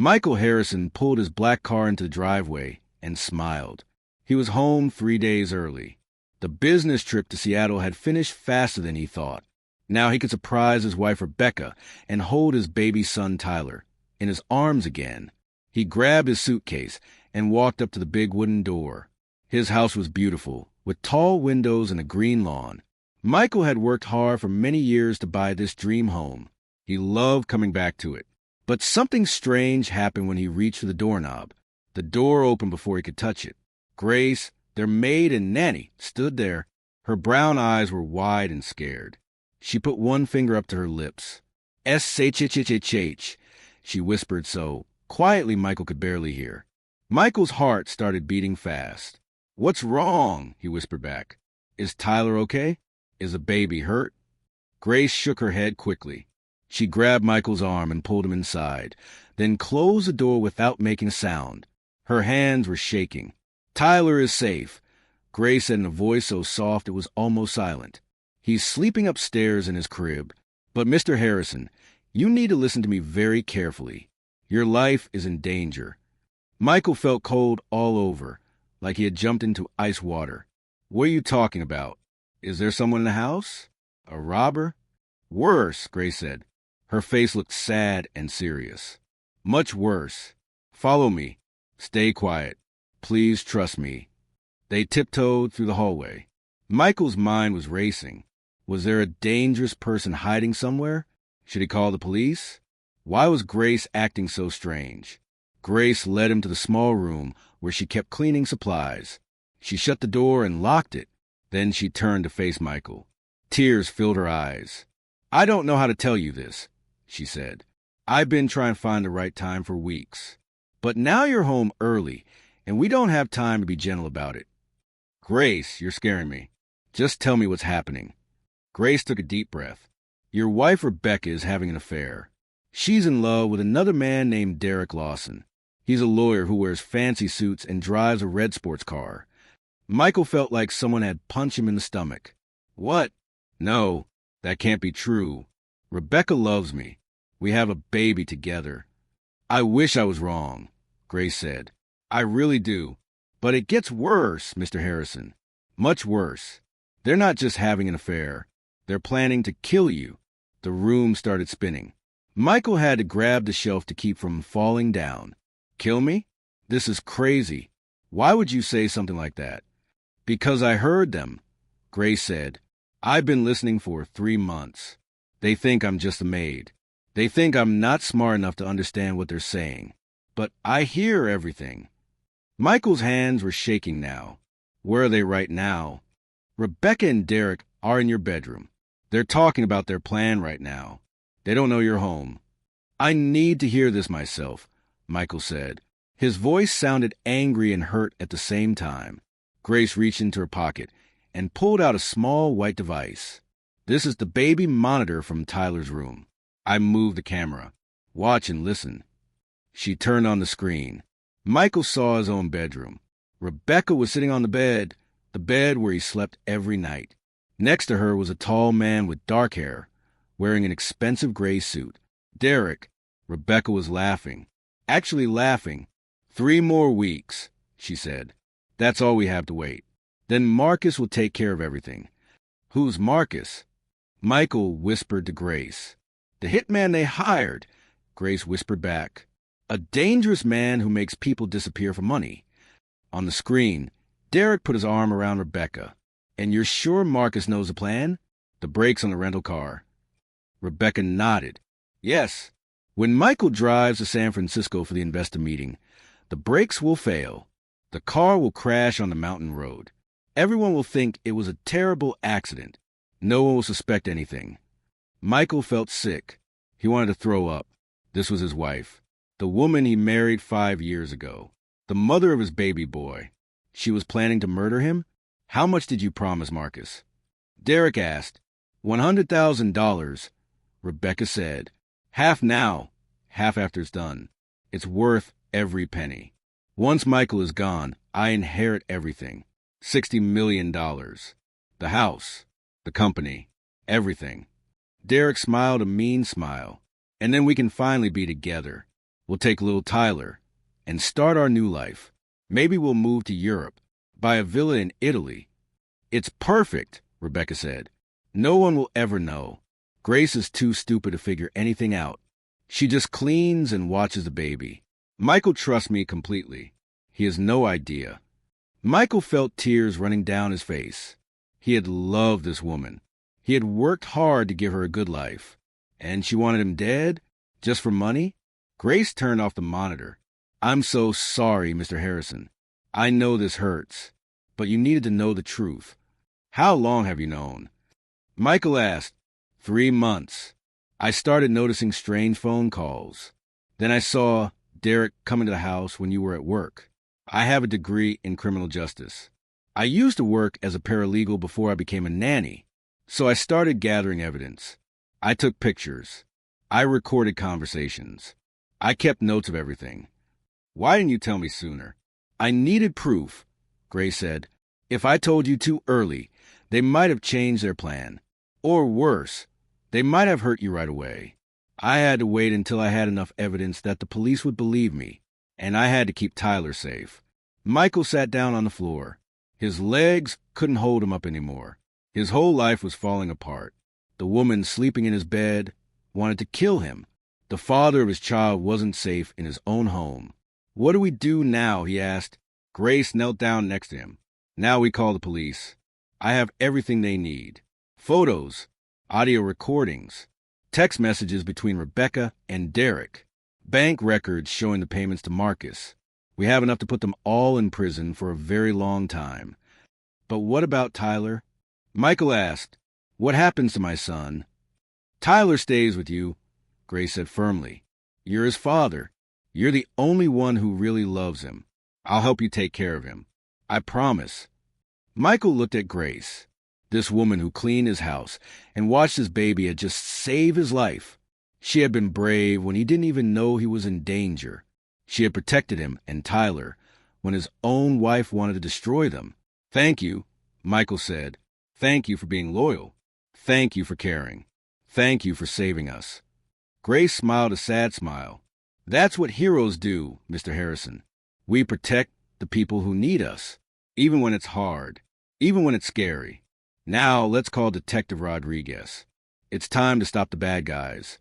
Michael Harrison pulled his black car into the driveway and smiled. He was home 3 days early. The business trip to Seattle had finished faster than he thought. Now he could surprise his wife Rebecca and hold his baby son Tyler in his arms again. He grabbed his suitcase and walked up to the big wooden door. His house was beautiful, with tall windows and a green lawn. Michael had worked hard for many years to buy this dream home. He loved coming back to it. But something strange happened when he reached for the doorknob. The door opened before he could touch it. Grace, their maid and nanny, stood there. Her brown eyes were wide and scared. She put one finger up to her lips. S-H-H-H-H-H, she whispered so quietly Michael could barely hear. Michael's heart started beating fast. "What's wrong?" he whispered back. "Is Tyler okay? Is the baby hurt?" Grace shook her head quickly. She grabbed Michael's arm and pulled him inside, then closed the door without making a sound. Her hands were shaking. "Tyler is safe," Grace said in a voice so soft it was almost silent. "He's sleeping upstairs in his crib. But, Mr. Harrison, you need to listen to me very carefully. Your life is in danger." Michael felt cold all over, like he had jumped into ice water. "What are you talking about? Is there someone in the house? A robber?" "Worse," Grace said. Her face looked sad and serious. "Much worse. Follow me. Stay quiet. Please trust me." They tiptoed through the hallway. Michael's mind was racing. Was there a dangerous person hiding somewhere? Should he call the police? Why was Grace acting so strange? Grace led him to the small room where she kept cleaning supplies. She shut the door and locked it. Then she turned to face Michael. Tears filled her eyes. "I don't know how to tell you this," she said. "I've been trying to find the right time for weeks. But now you're home early, and we don't have time to be gentle about it. Grace, you're scaring me. Just tell me what's happening." Grace took a deep breath. "Your wife Rebecca is having an affair. She's in love with another man named Derek Lawson. He's a lawyer who wears fancy suits and drives a red sports car." Michael felt like someone had punched him in the stomach. "What? No, that can't be true. Rebecca loves me. We have a baby together." "I wish I was wrong," Grace said. "I really do. But it gets worse, Mr. Harrison. Much worse. They're not just having an affair. They're planning to kill you." The room started spinning. Michael had to grab the shelf to keep from falling down. "Kill me? This is crazy. Why would you say something like that?" "Because I heard them," Grace said. "I've been listening for 3 months. They think I'm just a maid. They think I'm not smart enough to understand what they're saying. But I hear everything." Michael's hands were shaking now. "Where are they right now?" "Rebecca and Derek are in your bedroom. They're talking about their plan right now. They don't know you're home." "I need to hear this myself," Michael said. His voice sounded angry and hurt at the same time. Grace reached into her pocket and pulled out a small white device. "This is the baby monitor from Tyler's room. I moved the camera. Watch and listen." She turned on the screen. Michael saw his own bedroom. Rebecca was sitting on the bed where he slept every night. Next to her was a tall man with dark hair, wearing an expensive gray suit. Derek. Rebecca was laughing. Actually laughing. 3 more weeks, she said. "That's all we have to wait. Then Marcus will take care of everything." "Who's Marcus?" Michael whispered to Grace. "The hitman they hired," Grace whispered back. "A dangerous man who makes people disappear for money." On the screen, Derek put his arm around Rebecca. "And you're sure Marcus knows the plan? The brakes on the rental car." Rebecca nodded. "Yes. When Michael drives to San Francisco for the investor meeting, the brakes will fail. The car will crash on the mountain road. Everyone will think it was a terrible accident. No one will suspect anything." Michael felt sick. He wanted to throw up. This was his wife, the woman he married 5 years ago, the mother of his baby boy. She was planning to murder him? "How much did you promise Marcus?" Derek asked. $100,000, Rebecca said. "Half now, half after it's done. It's worth every penny. Once Michael is gone, I inherit everything. $60 million. The house, the company, everything." Derek smiled a mean smile. "And then we can finally be together. We'll take little Tyler and start our new life. Maybe we'll move to Europe, buy a villa in Italy. It's perfect, Rebecca said. No one will ever know. Grace is too stupid to figure anything out. She just cleans and watches the baby. Michael trusts me completely. He has no idea. Michael felt tears running down his face. He had loved this woman. He had worked hard to give her a good life. And she wanted him dead? Just for money? Grace turned off the monitor. I'm so sorry, Mr. Harrison. I know this hurts, but you needed to know the truth. How long have you known? Michael asked. 3 months. I started noticing strange phone calls. Then I saw Derek come into the house when you were at work. I have a degree in criminal justice. I used to work as a paralegal before I became a nanny, so I started gathering evidence. I took pictures. I recorded conversations. I kept notes of everything. Why didn't you tell me sooner? I needed proof, Grace said. If I told you too early, they might have changed their plan. Or worse, they might have hurt you right away. I had to wait until I had enough evidence that the police would believe me, and I had to keep Tyler safe. Michael sat down on the floor. His legs couldn't hold him up anymore. His whole life was falling apart. The woman sleeping in his bed wanted to kill him. The father of his child wasn't safe in his own home. What do we do now? He asked. Grace knelt down next to him. Now we call the police. I have everything they need. Photos, audio recordings, text messages between Rebecca and Derek, bank records showing the payments to Marcus. We have enough to put them all in prison for a very long time. But what about Tyler? Michael asked, What happens to my son? Tyler stays with you, Grace said firmly. You're his father. You're the only one who really loves him. I'll help you take care of him. I promise. Michael looked at Grace, this woman who cleaned his house and watched his baby had just saved his life. She had been brave when he didn't even know he was in danger. She had protected him and Tyler when his own wife wanted to destroy them. Thank you, Michael said. Thank you for being loyal. Thank you for caring. Thank you for saving us. Grace smiled a sad smile. That's what heroes do, Mr. Harrison. We protect the people who need us, even when it's hard, even when it's scary. Now let's call Detective Rodriguez. It's time to stop the bad guys.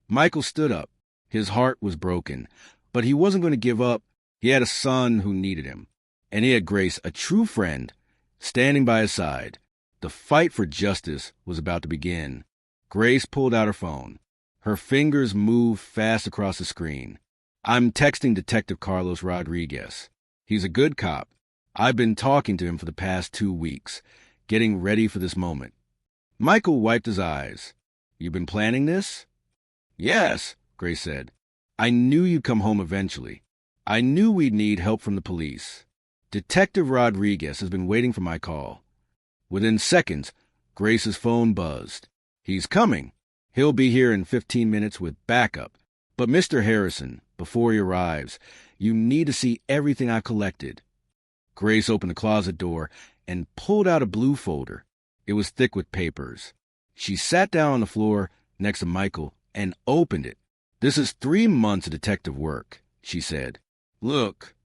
Michael stood up. His heart was broken, but he wasn't going to give up. He had a son who needed him, and he had Grace, a true friend, standing by his side. The fight for justice was about to begin. Grace pulled out her phone. Her fingers moved fast across the screen. I'm texting Detective Carlos Rodriguez. He's a good cop. I've been talking to him for the past 2 weeks, getting ready for this moment. Michael wiped his eyes. You've been planning this? Yes, Grace said. I knew you'd come home eventually. I knew we'd need help from the police. Detective Rodriguez has been waiting for my call. Within seconds, Grace's phone buzzed. He's coming. He'll be here in 15 minutes with backup. But Mr. Harrison, before he arrives, you need to see everything I collected. Grace opened the closet door and pulled out a blue folder. It was thick with papers. She sat down on the floor next to Michael and opened it. This is 3 months of detective work, she said. Look.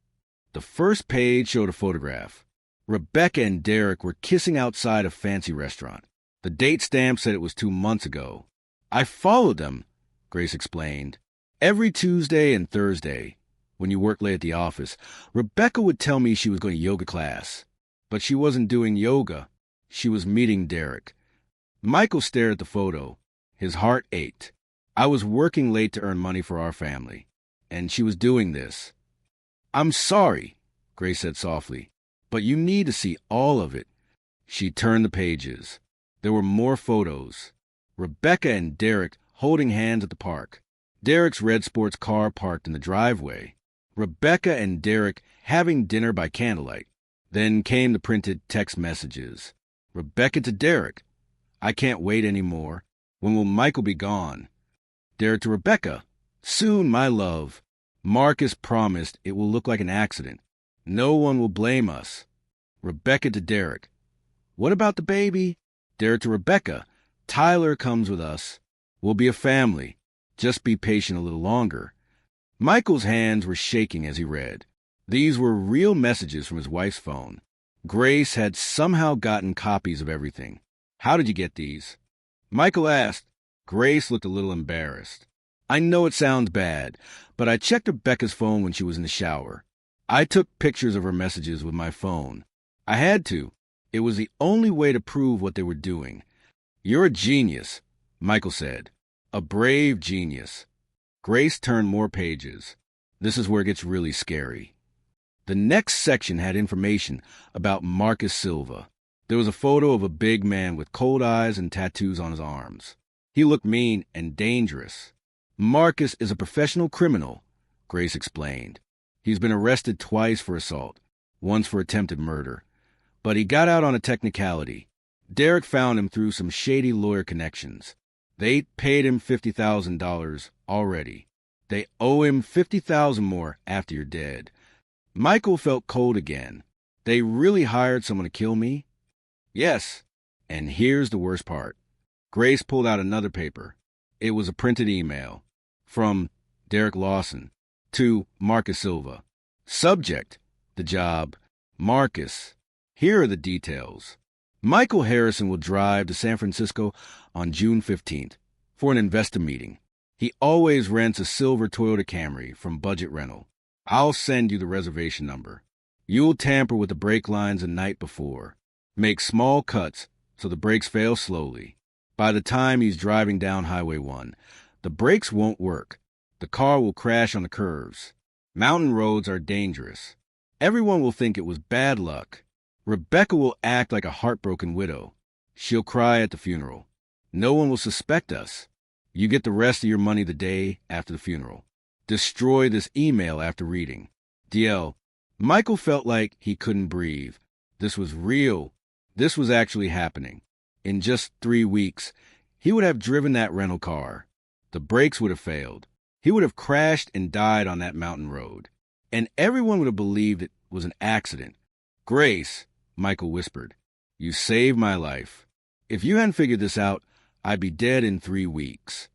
The first page showed a photograph. Rebecca and Derek were kissing outside a fancy restaurant. The date stamp said it was 2 months ago. I followed them, Grace explained. Every Tuesday and Thursday, when you worked late at the office, Rebecca would tell me she was going to yoga class. But she wasn't doing yoga. She was meeting Derek. Michael stared at the photo. His heart ached. I was working late to earn money for our family, and she was doing this. I'm sorry, Grace said softly, but you need to see all of it. She turned the pages. There were more photos. Rebecca and Derek holding hands at the park. Derek's red sports car parked in the driveway. Rebecca and Derek having dinner by candlelight. Then came the printed text messages. Rebecca to Derek. I can't wait anymore. When will Michael be gone? Derek to Rebecca. Soon, my love. Marcus promised it will look like an accident. No one will blame us. Rebecca to Derek. What about the baby? Derek to Rebecca. Tyler comes with us. We'll be a family. Just be patient a little longer. Michael's hands were shaking as he read. These were real messages from his wife's phone. Grace had somehow gotten copies of everything. How did you get these? Michael asked. Grace looked a little embarrassed. I know it sounds bad, but I checked Rebecca's phone when she was in the shower. I took pictures of her messages with my phone. I had to. It was the only way to prove what they were doing. You're a genius, Michael said. A brave genius. Grace turned more pages. This is where it gets really scary. The next section had information about Marcus Silva. There was a photo of a big man with cold eyes and tattoos on his arms. He looked mean and dangerous. Marcus is a professional criminal, Grace explained. He's been arrested twice for assault, once for attempted murder. But he got out on a technicality. Derek found him through some shady lawyer connections. They paid him $50,000 already. They owe him $50,000 more after you're dead. Michael felt cold again. They really hired someone to kill me? Yes. And here's the worst part. Grace pulled out another paper. It was a printed email from Derek Lawson to Marcus Silva. Subject, the job, Marcus. Here are the details. Michael Harrison will drive to San Francisco on June 15th for an investor meeting. He always rents a silver Toyota Camry from Budget Rental. I'll send you the reservation number. You'll tamper with the brake lines the night before. Make small cuts so the brakes fail slowly. By the time he's driving down Highway 1, the brakes won't work. The car will crash on the curves. Mountain roads are dangerous. Everyone will think it was bad luck. Rebecca will act like a heartbroken widow. She'll cry at the funeral. No one will suspect us. You get the rest of your money the day after the funeral. Destroy this email after reading. DL. Michael felt like he couldn't breathe. This was real. This was actually happening. In just 3 weeks, he would have driven that rental car. The brakes would have failed. He would have crashed and died on that mountain road. And everyone would have believed it was an accident. Grace, Michael whispered, you saved my life. If you hadn't figured this out, I'd be dead in 3 weeks.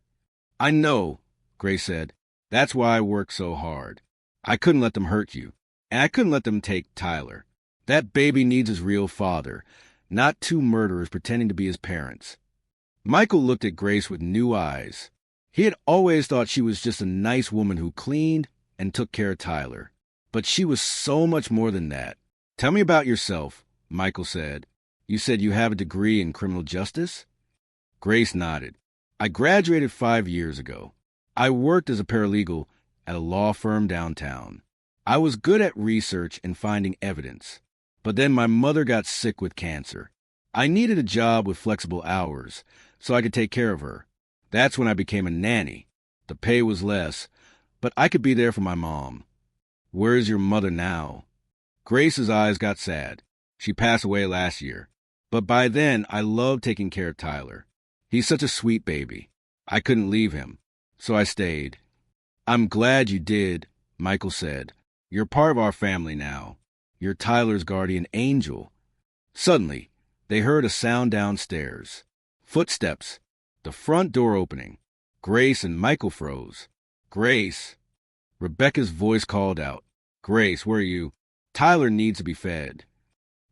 I know, Grace said. That's why I worked so hard. I couldn't let them hurt you. And I couldn't let them take Tyler. That baby needs his real father, not 2 murderers pretending to be his parents. Michael looked at Grace with new eyes. He had always thought she was just a nice woman who cleaned and took care of Tyler. But she was so much more than that. Tell me about yourself, Michael said. You said you have a degree in criminal justice? Grace nodded. I graduated 5 years ago. I worked as a paralegal at a law firm downtown. I was good at research and finding evidence. But then my mother got sick with cancer. I needed a job with flexible hours so I could take care of her. That's when I became a nanny. The pay was less, but I could be there for my mom. Where's your mother now? Grace's eyes got sad. She passed away last year. But by then, I loved taking care of Tyler. He's such a sweet baby. I couldn't leave him, so I stayed. I'm glad you did, Michael said. You're part of our family now. You're Tyler's guardian angel. Suddenly, they heard a sound downstairs. Footsteps. The front door opening. Grace and Michael froze. Grace. Rebecca's voice called out. Grace, where are you? Tyler needs to be fed.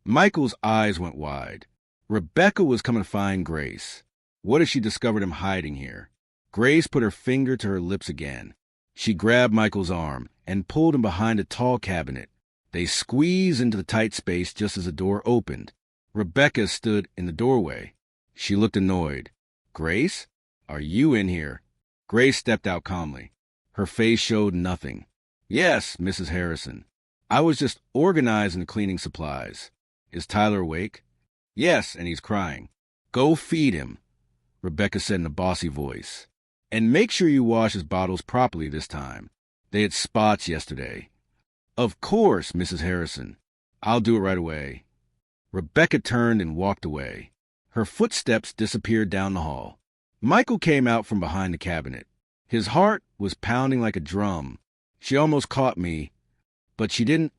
Michael's eyes went wide. Rebecca was coming to find Grace. What if she discovered him hiding here? Grace put her finger to her lips again. She grabbed Michael's arm and pulled him behind a tall cabinet. They squeezed into the tight space just as the door opened. Rebecca stood in the doorway. She looked annoyed. Grace? Are you in here? Grace stepped out calmly. Her face showed nothing. Yes, Mrs. Harrison. I was just organizing the cleaning supplies. Is Tyler awake? Yes, and he's crying. Go feed him, Rebecca said in a bossy voice. And make sure you wash his bottles properly this time. They had spots yesterday. Of course, Mrs. Harrison. I'll do it right away. Rebecca turned and walked away. Her footsteps disappeared down the hall. Michael came out from behind the cabinet. His heart was pounding like a drum. She almost caught me, but she didn't,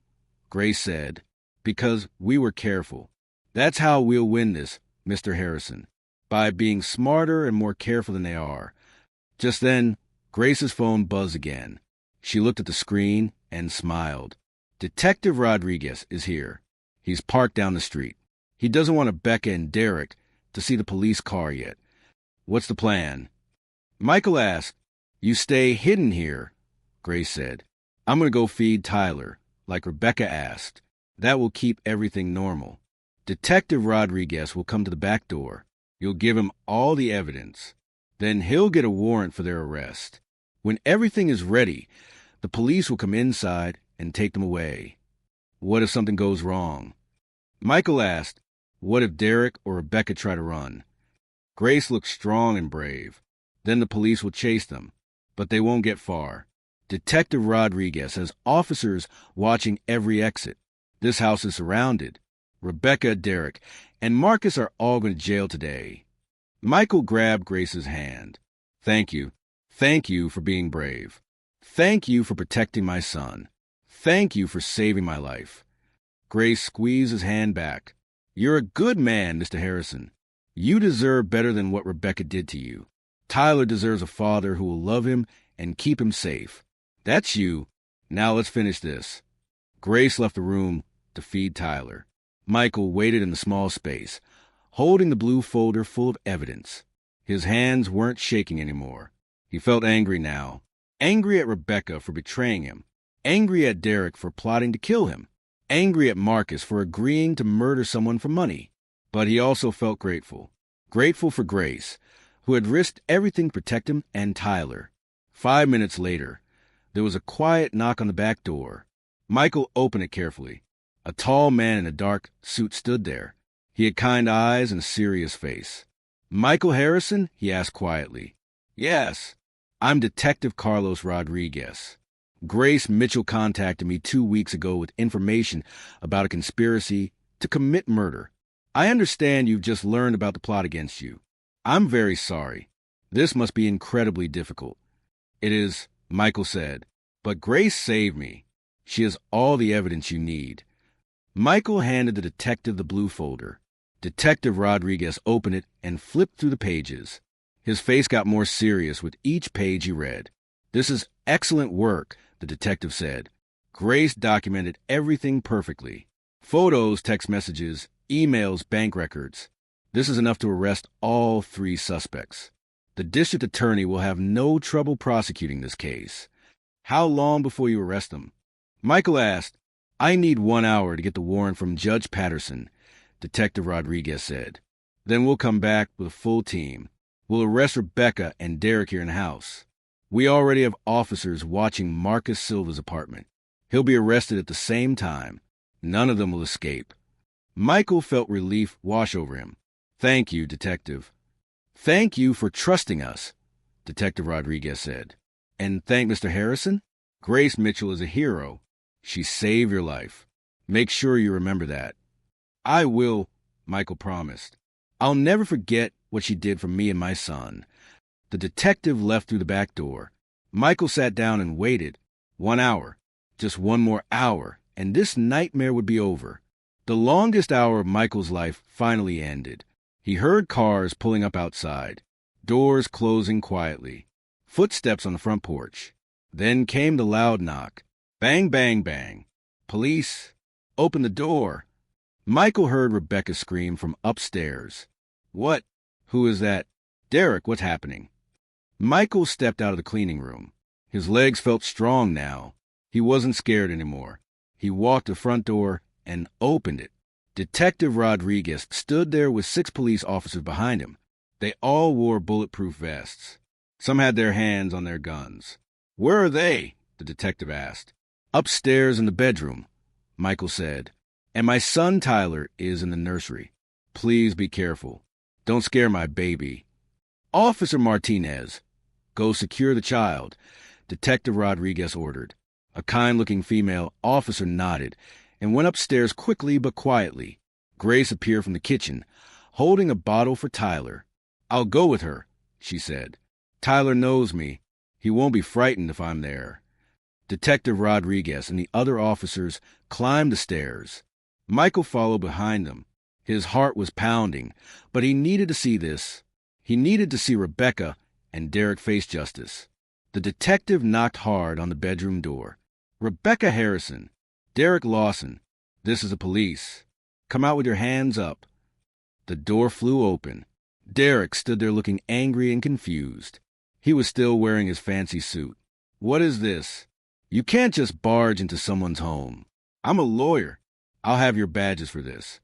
Grace said, because we were careful. That's how we'll win this, Mr. Harrison, by being smarter and more careful than they are. Just then, Grace's phone buzzed again. She looked at the screen and smiled. Detective Rodriguez is here. He's parked down the street. He doesn't want Rebecca and Derek to see the police car yet. What's the plan? Michael asked. You stay hidden here, Grace said. I'm going to go feed Tyler, like Rebecca asked. That will keep everything normal. Detective Rodriguez will come to the back door. You'll give him all the evidence. Then he'll get a warrant for their arrest. When everything is ready, the police will come inside and take them away. What if something goes wrong? Michael asked, what if Derek or Rebecca try to run? Grace looked strong and brave. Then the police will chase them, but they won't get far. Detective Rodriguez has officers watching every exit. This house is surrounded. Rebecca, Derek, and Marcus are all going to jail today. Michael grabbed Grace's hand. Thank you. Thank you for being brave. Thank you for protecting my son. Thank you for saving my life. Grace squeezed his hand back. You're a good man, Mr. Harrison. You deserve better than what Rebecca did to you. Tyler deserves a father who will love him and keep him safe. That's you. Now let's finish this. Grace left the room to feed Tyler. Michael waited in the small space, holding the blue folder full of evidence. His hands weren't shaking anymore. He felt angry now. Angry at Rebecca for betraying him. Angry at Derek for plotting to kill him. Angry at Marcus for agreeing to murder someone for money. But he also felt grateful. Grateful for Grace, who had risked everything to protect him and Tyler. 5 minutes later, there was a quiet knock on the back door. Michael opened it carefully. A tall man in a dark suit stood there. He had kind eyes and a serious face. Michael Harrison? He asked quietly. Yes, I'm Detective Carlos Rodriguez. Grace Mitchell contacted me 2 weeks ago with information about a conspiracy to commit murder. I understand you've just learned about the plot against you. I'm very sorry. This must be incredibly difficult. It is, Michael said, but Grace saved me. She has all the evidence you need. Michael handed the detective the blue folder. Detective Rodriguez opened it and flipped through the pages. His face got more serious with each page he read. This is excellent work, the detective said. Grace documented everything perfectly. Photos, text messages, emails, bank records. This is enough to arrest all 3 suspects. The district attorney will have no trouble prosecuting this case. How long before you arrest them? Michael asked. I need 1 hour to get the warrant from Judge Patterson, Detective Rodriguez said. Then we'll come back with a full team. We'll arrest Rebecca and Derek here in the house. We already have officers watching Marcus Silva's apartment. He'll be arrested at the same time. None of them will escape. Michael felt relief wash over him. Thank you, Detective. Thank you for trusting us, Detective Rodriguez said. And thank Mr. Harrison? Grace Mitchell is a hero. She saved your life. Make sure you remember that. I will, Michael promised. I'll never forget what she did for me and my son. The detective left through the back door. Michael sat down and waited. 1 hour. Just 1 more hour, and this nightmare would be over. The longest hour of Michael's life finally ended. He heard cars pulling up outside, doors closing quietly, footsteps on the front porch. Then came the loud knock. Bang, bang, bang. Police. Open the door. Michael heard Rebecca scream from upstairs. What? Who is that? Derek, what's happening? Michael stepped out of the cleaning room. His legs felt strong now. He wasn't scared anymore. He walked to the front door and opened it. Detective Rodriguez stood there with 6 police officers behind him. They all wore bulletproof vests. Some had their hands on their guns. Where are they? The detective asked. Upstairs in the bedroom, Michael said. And my son Tyler is in the nursery. Please be careful. Don't scare my baby. Officer Martinez, go secure the child, Detective Rodriguez ordered. A kind-looking female officer nodded and went upstairs quickly but quietly. Grace appeared from the kitchen, holding a bottle for Tyler. I'll go with her, she said. Tyler knows me. He won't be frightened if I'm there. Detective Rodriguez and the other officers climbed the stairs. Michael followed behind them. His heart was pounding, but he needed to see this. He needed to see Rebecca and Derek face justice. The detective knocked hard on the bedroom door. "Rebecca Harrison, Derek Lawson, this is the police. Come out with your hands up." The door flew open. Derek stood there looking angry and confused. He was still wearing his fancy suit. "What is this? You can't just barge into someone's home. I'm a lawyer. I'll have your badges for this."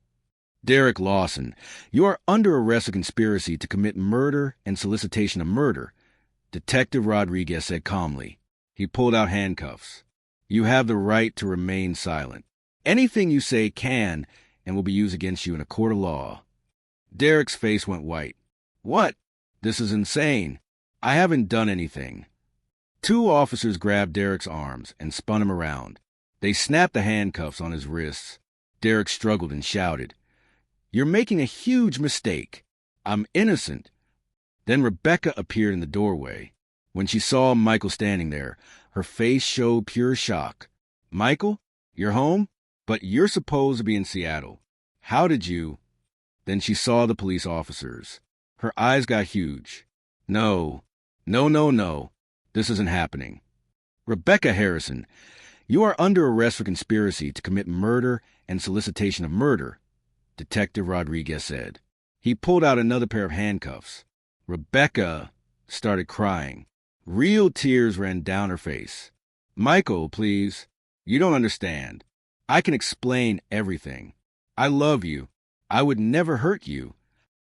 "Derek Lawson, you are under arrest for conspiracy to commit murder and solicitation of murder," Detective Rodriguez said calmly. He pulled out handcuffs. "You have the right to remain silent. Anything you say can and will be used against you in a court of law." Derek's face went white. "What? This is insane. I haven't done anything." Two officers grabbed Derek's arms and spun him around. They snapped the handcuffs on his wrists. Derek struggled and shouted, "You're making a huge mistake. I'm innocent." Then Rebecca appeared in the doorway. When she saw Michael standing there, her face showed pure shock. "Michael, you're home? But you're supposed to be in Seattle. How did you—" Then she saw the police officers. Her eyes got huge. No. This isn't happening." "Rebecca Harrison, you are under arrest for conspiracy to commit murder and solicitation of murder," Detective Rodriguez said. He pulled out another pair of handcuffs. Rebecca started crying. Real tears ran down her face. "Michael, please. You don't understand. I can explain everything. I love you. I would never hurt you."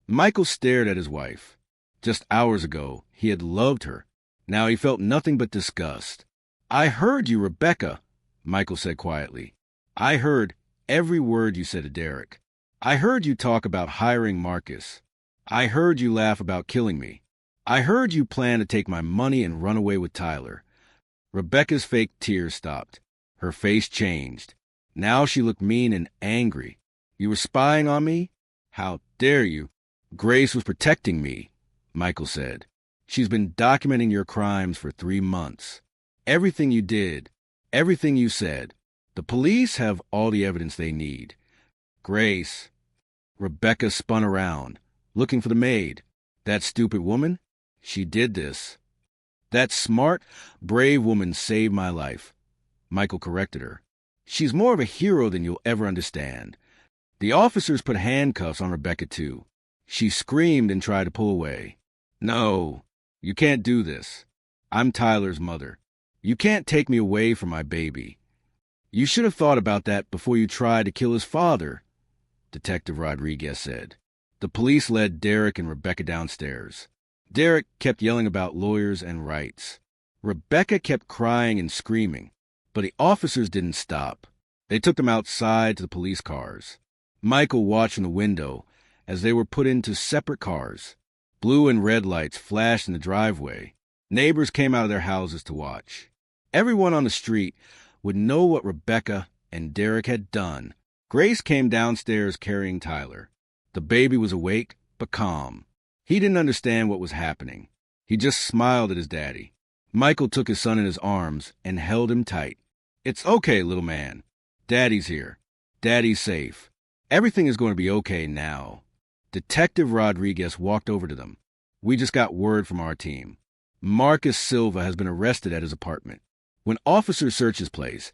Michael stared at his wife. Just hours ago, he had loved her. Now he felt nothing but disgust. "I heard you, Rebecca," Michael said quietly. "I heard every word you said to Derek. I heard you talk about hiring Marcus. I heard you laugh about killing me. I heard you plan to take my money and run away with Tyler." Rebecca's fake tears stopped. Her face changed. Now she looked mean and angry. "You were spying on me? How dare you?" "Grace was protecting me," Michael said. "She's been documenting your crimes for 3 months. Everything you did, everything you said. The police have all the evidence they need." "Grace." Rebecca spun around, looking for the maid. "That stupid woman? She did this." "That smart, brave woman saved my life," Michael corrected her. "She's more of a hero than you'll ever understand." The officers put handcuffs on Rebecca, too. She screamed and tried to pull away. "No, you can't do this. I'm Tyler's mother. You can't take me away from my baby. You should have thought about that before you tried to kill his father," Detective Rodriguez said. The police led Derek and Rebecca downstairs. Derek kept yelling about lawyers and rights. Rebecca kept crying and screaming, but the officers didn't stop. They took them outside to the police cars. Michael watched from the window as they were put into separate cars. Blue and red lights flashed in the driveway. Neighbors came out of their houses to watch. Everyone on the street would know what Rebecca and Derek had done. Grace came downstairs carrying Tyler. The baby was awake, but calm. He didn't understand what was happening. He just smiled at his daddy. Michael took his son in his arms and held him tight. "It's okay, little man. Daddy's here. Daddy's safe. Everything is going to be okay now." Detective Rodriguez walked over to them. "We just got word from our team. Marcus Silva has been arrested at his apartment. When officers searched his place,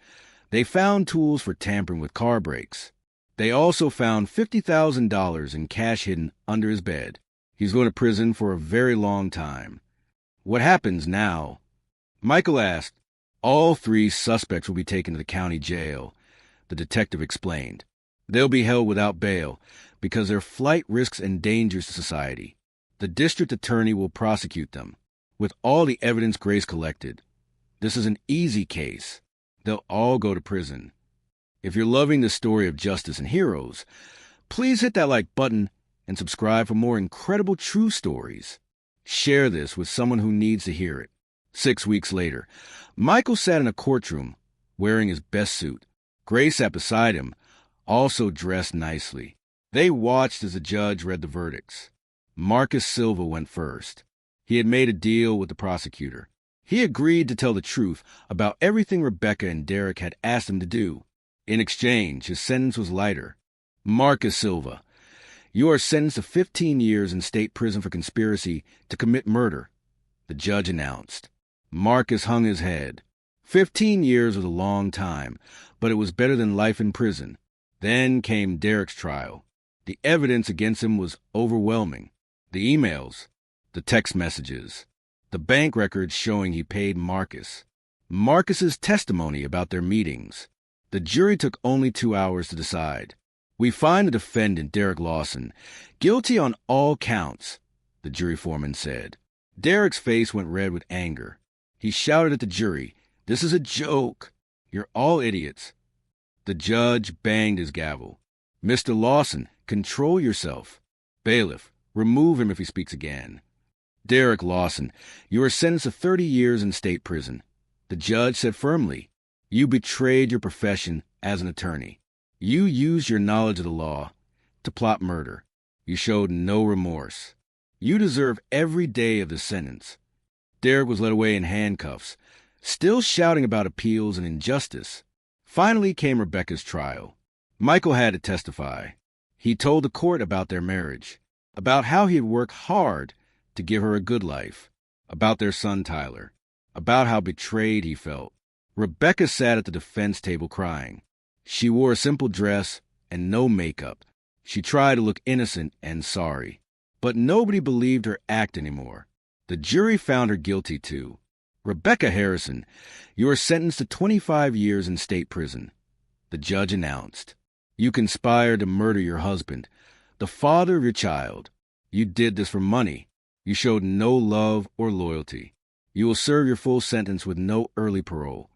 they found tools for tampering with car brakes. They also found $50,000 in cash hidden under his bed. He's going to prison for a very long time." "What happens now?" Michael asked. "All 3 suspects will be taken to the county jail," the detective explained. "They'll be held without bail because their flight risks and dangers to society. The district attorney will prosecute them with all the evidence Grace collected. This is an easy case. They'll all go to prison." If you're loving the story of justice and heroes, please hit that like button and subscribe for more incredible true stories. Share this with someone who needs to hear it. 6 weeks later, Michael sat in a courtroom wearing his best suit. Grace sat beside him, also dressed nicely. They watched as the judge read the verdicts. Marcus Silva went first. He had made a deal with the prosecutor. He agreed to tell the truth about everything Rebecca and Derek had asked him to do. In exchange, his sentence was lighter. "Marcus Silva, you are sentenced to 15 years in state prison for conspiracy to commit murder," the judge announced. Marcus hung his head. 15 years was a long time, but it was better than life in prison. Then came Derek's trial. The evidence against him was overwhelming. The emails, the text messages, the bank records showing he paid Marcus. Marcus's testimony about their meetings. The jury took only 2 hours to decide. We find the defendant, Derek Lawson, guilty on all counts, the jury foreman said. Derek's face went red with anger. He shouted at the jury, "This is a joke. You're all idiots." The judge banged his gavel. "Mr. Lawson, control yourself. Bailiff, remove him if he speaks again." "Derek Lawson, you are sentenced to 30 years in state prison." The judge said firmly, "You betrayed your profession as an attorney. You used your knowledge of the law to plot murder. You showed no remorse. You deserve every day of the sentence." Derek was led away in handcuffs, still shouting about appeals and injustice. Finally came Rebecca's trial. Michael had to testify. He told the court about their marriage, about how he had worked hard to give her a good life, about their son Tyler, about how betrayed he felt. Rebecca sat at the defense table crying. She wore a simple dress and no makeup. She tried to look innocent and sorry. But nobody believed her act anymore. The jury found her guilty too. "Rebecca Harrison, you are sentenced to 25 years in state prison," the judge announced. "You conspired to murder your husband, the father of your child. You did this for money. You showed no love or loyalty. You will serve your full sentence with no early parole."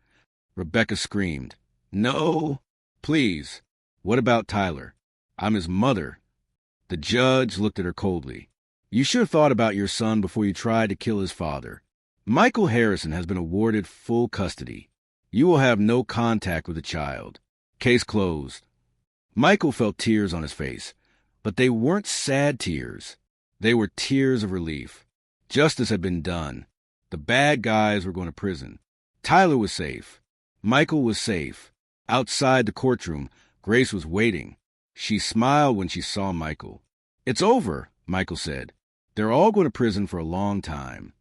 Rebecca screamed, "No, please. What about Tyler? I'm his mother." The judge looked at her coldly. "You should have thought about your son before you tried to kill his father. Michael Harrison has been awarded full custody. You will have no contact with the child. Case closed." Michael felt tears on his face, but they weren't sad tears. They were tears of relief. Justice had been done. The bad guys were going to prison. Tyler was safe. Michael was safe. Outside the courtroom, Grace was waiting. She smiled when she saw Michael. "It's over," Michael said. "They're all going to prison for a long time."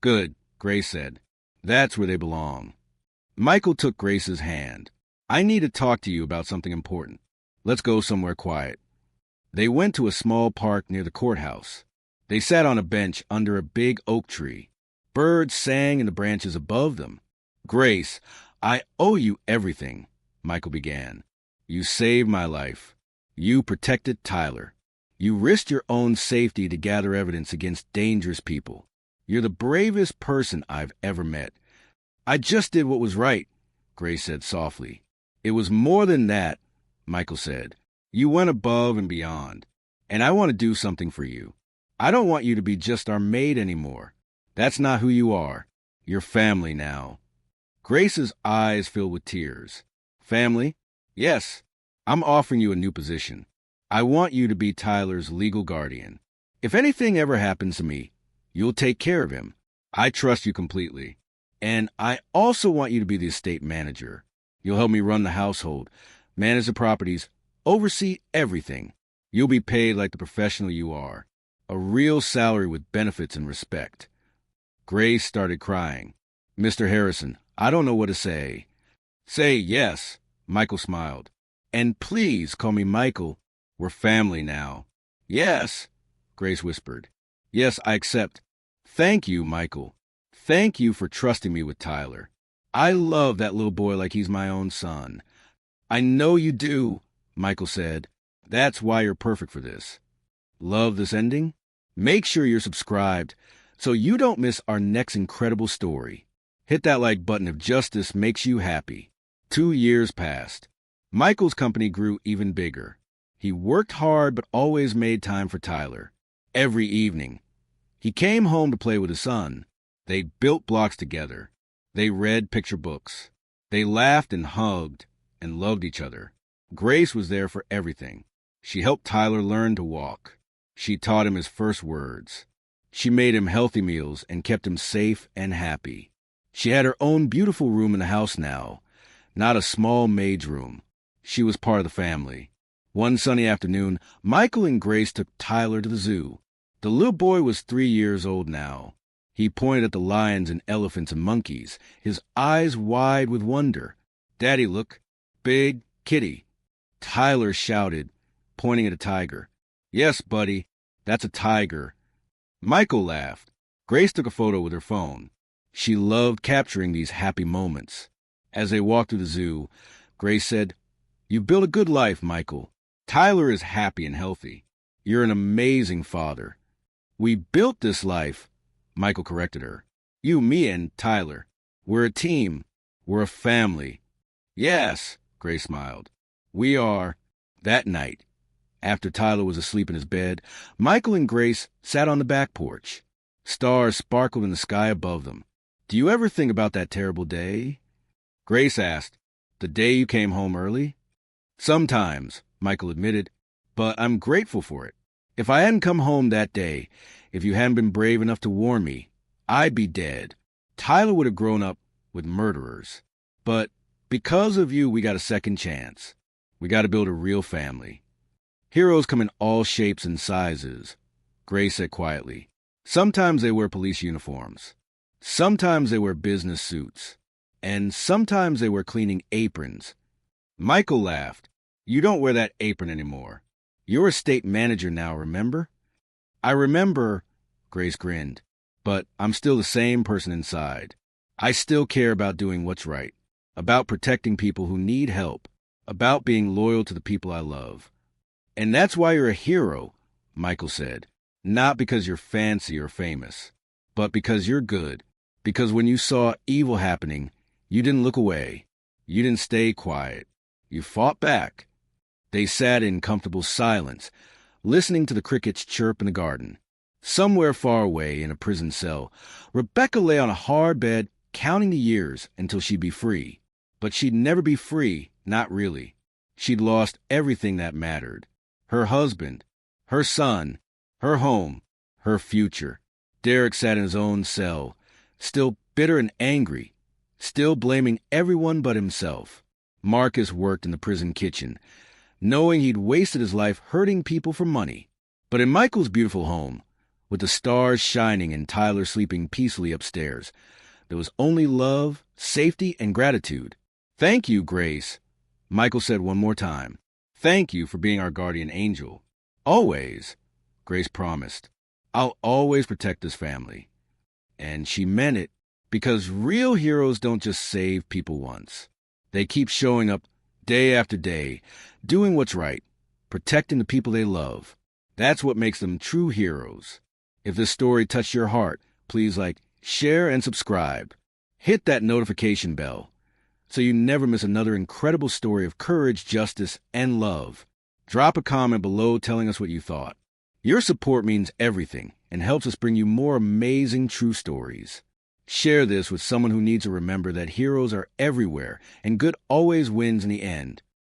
"Good," Grace said. "That's where they belong." Michael took Grace's hand. "I need to talk to you about something important. Let's go somewhere quiet." They went to a small park near the courthouse. They sat on a bench under a big oak tree. Birds sang in the branches above them. "Grace, I owe you everything," Michael began. "You saved my life. You protected Tyler. You risked your own safety to gather evidence against dangerous people. You're the bravest person I've ever met." "I just did what was right," Grace said softly. "It was more than that," Michael said. "You went above and beyond, and I want to do something for you. I don't want you to be just our maid anymore. That's not who you are. You're family now." Grace's eyes filled with tears. "Family? Yes. I'm offering you a new position. I want you to be Tyler's legal guardian. If anything ever happens to me, you'll take care of him. I trust you completely. And I also want you to be the estate manager. You'll help me run the household, manage the properties, oversee everything. You'll be paid like the professional you are. A real salary with benefits and respect." Grace started crying. "Mr. Harrison, I don't know what to say." "Say yes," Michael smiled. "And please call me Michael. We're family now." "Yes," Grace whispered. "Yes, I accept. Thank you, Michael. Thank you for trusting me with Tyler. I love that little boy like he's my own son." "I know you do," Michael said. "That's why you're perfect for this." Love this ending? Make sure you're subscribed so you don't miss our next incredible story. Hit that like button if justice makes you happy. 2 years passed. Michael's company grew even bigger. He worked hard but always made time for Tyler. Every evening. He came home to play with his son. They built blocks together. They read picture books. They laughed and hugged and loved each other. Grace was there for everything. She helped Tyler learn to walk. She taught him his first words. She made him healthy meals and kept him safe and happy. She had her own beautiful room in the house now, not a small maid's room. She was part of the family. One sunny afternoon, Michael and Grace took Tyler to the zoo. The little boy was 3 years old now. He pointed at the lions and elephants and monkeys, his eyes wide with wonder. "Daddy, look. Big kitty." Tyler shouted, pointing at a tiger. "Yes, buddy, that's a tiger." Michael laughed. Grace took a photo with her phone. She loved capturing these happy moments. As they walked through the zoo, Grace said, "You've built a good life, Michael. Tyler is happy and healthy. You're an amazing father." "We built this life," Michael corrected her. "You, me, and Tyler. We're a team. We're a family." "Yes," Grace smiled. "We are." That night, after Tyler was asleep in his bed, Michael and Grace sat on the back porch. Stars sparkled in the sky above them. "Do you ever think about that terrible day?" Grace asked. "The day you came home early?" "Sometimes," Michael admitted, "but I'm grateful for it. If I hadn't come home that day, if you hadn't been brave enough to warn me, I'd be dead. Tyler would have grown up with murderers. But because of you, we got a second chance. We got to build a real family." "Heroes come in all shapes and sizes," Grace said quietly. "Sometimes they wear police uniforms. Sometimes they wear business suits. And sometimes they wear cleaning aprons." Michael laughed. "You don't wear that apron anymore. You're a state manager now, remember?" "I remember," Grace grinned, "but I'm still the same person inside. I still care about doing what's right, about protecting people who need help, about being loyal to the people I love." "And that's why you're a hero," Michael said. "Not because you're fancy or famous, but because you're good. Because when you saw evil happening, you didn't look away. You didn't stay quiet. You fought back." They sat in comfortable silence, listening to the crickets chirp in the garden. Somewhere far away in a prison cell, Rebecca lay on a hard bed, counting the years until she'd be free. But she'd never be free, not really. She'd lost everything that mattered. Her husband, her son, her home, her future. Derek sat in his own cell, still bitter and angry, still blaming everyone but himself. Marcus worked in the prison kitchen, knowing he'd wasted his life hurting people for money. But in Michael's beautiful home, with the stars shining and Tyler sleeping peacefully upstairs, there was only love, safety, and gratitude. "Thank you, Grace," Michael said one more time. "Thank you for being our guardian angel." "Always," Grace promised. "I'll always protect this family." And she meant it, because real heroes don't just save people once. They keep showing up day after day, doing what's right, protecting the people they love. That's what makes them true heroes. If this story touched your heart, please like, share, and subscribe. Hit that notification bell so you never miss another incredible story of courage, justice, and love. Drop a comment below telling us what you thought. Your support means everything and helps us bring you more amazing true stories. Share this with someone who needs to remember that heroes are everywhere and good always wins in the end.